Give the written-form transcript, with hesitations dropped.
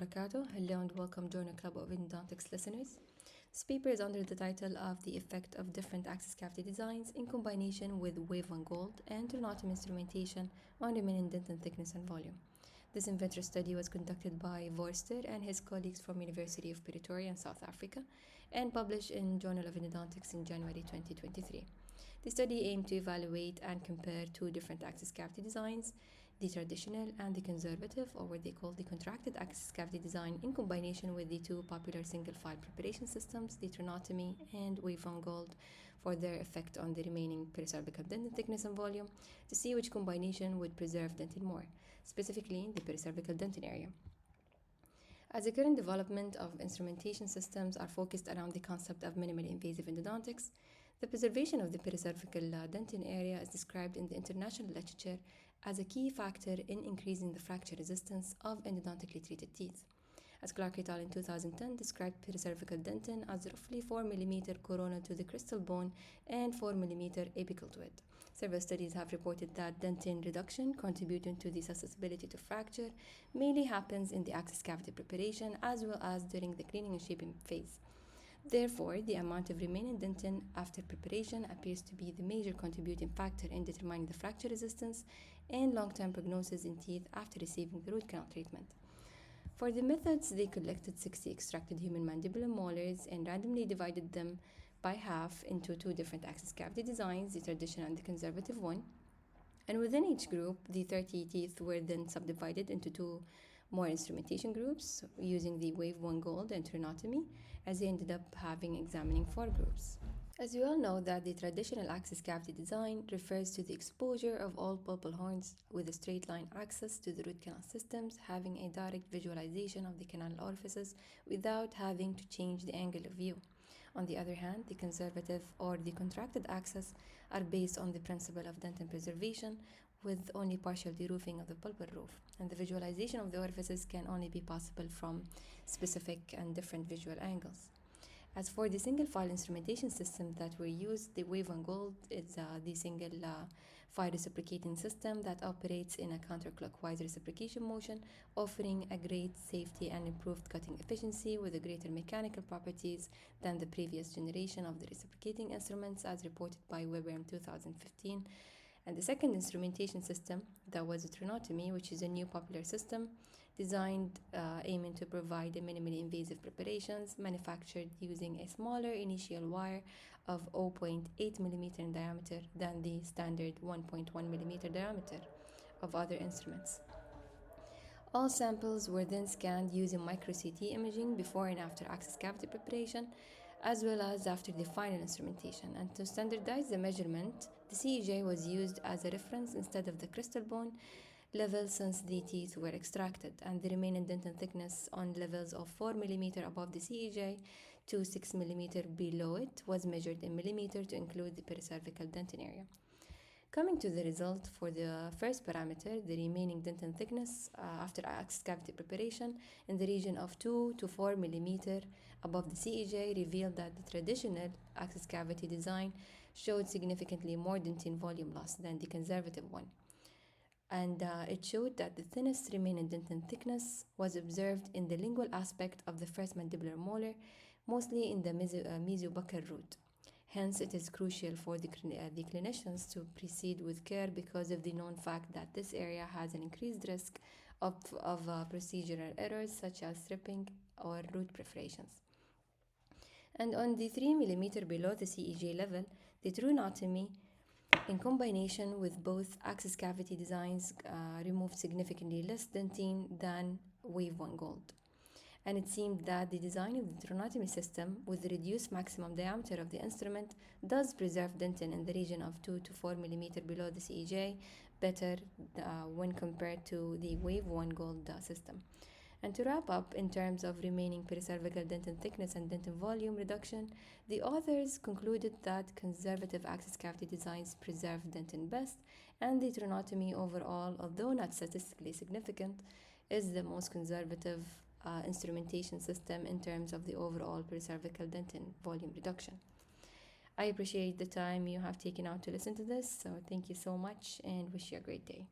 wabarakatuh. Hello and welcome Journal Club of Endodontics listeners. This paper is under the title of The Effect of Different Access Cavity Designs in Combination with Wave 1 Gold and Sternotomy Instrumentation on Remaining Dentin Thickness and Volume. This inventor study was conducted by Vorster and his colleagues from University of Pretoria in South Africa and published in Journal of Endodontics in January 2023. The study aimed to evaluate and compare two different access cavity designs, the traditional and the conservative, or what they call the contracted access cavity design, in combination with the two popular single file preparation systems, the Sternotomy and Wave 1 Gold, for their effect on the remaining pericervical dentin thickness and volume, to see which combination would preserve dentin more, specifically the pericervical dentin area. As the current development of instrumentation systems are focused around the concept of minimally invasive endodontics, the preservation of the pericervical dentin area is described in the international literature as a key factor in increasing the fracture resistance of endodontically treated teeth. As Clark et al. In 2010 described pericervical dentin as roughly 4 mm coronal to the cristal bone and 4 mm apical to it. Several studies have reported that dentin reduction contributing to the susceptibility to fracture mainly happens in the access cavity preparation as well as during the cleaning and shaping phase. Therefore, the amount of remaining dentin after preparation appears to be the major contributing factor in determining the fracture resistance and long-term prognosis in teeth after receiving the root canal treatment. For the methods, they collected 60 extracted human mandibular molars and randomly divided them by half into two different access cavity designs, the traditional and the conservative one. And within each group, the 30 teeth were then subdivided into two more instrumentation groups using the Wave 1 Gold and Sternotomy, as they ended up examining 4 groups. As we all know that the traditional access cavity design refers to the exposure of all pulpal horns with a straight line access to the root canal systems, having a direct visualization of the canal orifices without having to change the angle of view. On the other hand, the conservative or the contracted access are based on the principle of dentin preservation with only partial deroofing of the pulpal roof, and the visualization of the orifices can only be possible from specific and different visual angles. As for the single file instrumentation system that we use, the Wave 1 Gold is the single file reciprocating system that operates in a counterclockwise reciprocation motion, offering a great safety and improved cutting efficiency with a greater mechanical properties than the previous generation of the reciprocating instruments, as reported by Weber in 2015. And the second instrumentation system, that was a Sternotomy, which is a new popular system designed aiming to provide a minimally invasive preparations manufactured using a smaller initial wire of 0.8 mm in diameter than the standard 1.1 mm diameter of other instruments. All samples were then scanned using micro-CT imaging before and after access cavity preparation, as well as after the final instrumentation. And to standardize the measurement, the CEJ was used as a reference instead of the crystal bone level since the teeth were extracted, and the remaining dentin thickness on levels of 4 mm above the CEJ to 6 mm below it was measured in millimeter to include the pericervical dentin area. Coming to the result for the first parameter, the remaining dentin thickness after access cavity preparation in the region of 2 to 4 mm above the CEJ revealed that the traditional access cavity design showed significantly more dentin volume loss than the conservative one. And it showed that the thinnest remaining dentin thickness was observed in the lingual aspect of the first mandibular molar, mostly in the mesiobuccal root. Hence, it is crucial for the clinicians to proceed with care because of the known fact that this area has an increased risk of procedural errors such as stripping or root perforations. And on the 3 mm below the CEJ level, the Sternotomy, in combination with both access cavity designs, removed significantly less dentin than Wave 1 Gold. And it seemed that the design of the Sternotomy system with the reduced maximum diameter of the instrument does preserve dentin in the region of 2 to 4 mm below the CEJ better when compared to the Wave 1 Gold system. And to wrap up, in terms of remaining pericervical dentin thickness and dentin volume reduction, the authors concluded that conservative access cavity designs preserve dentin best, and the Sternotomy overall, although not statistically significant, is the most conservative instrumentation system in terms of the overall pericervical dentin volume reduction. I appreciate the time you have taken out to listen to this, so thank you so much and wish you a great day.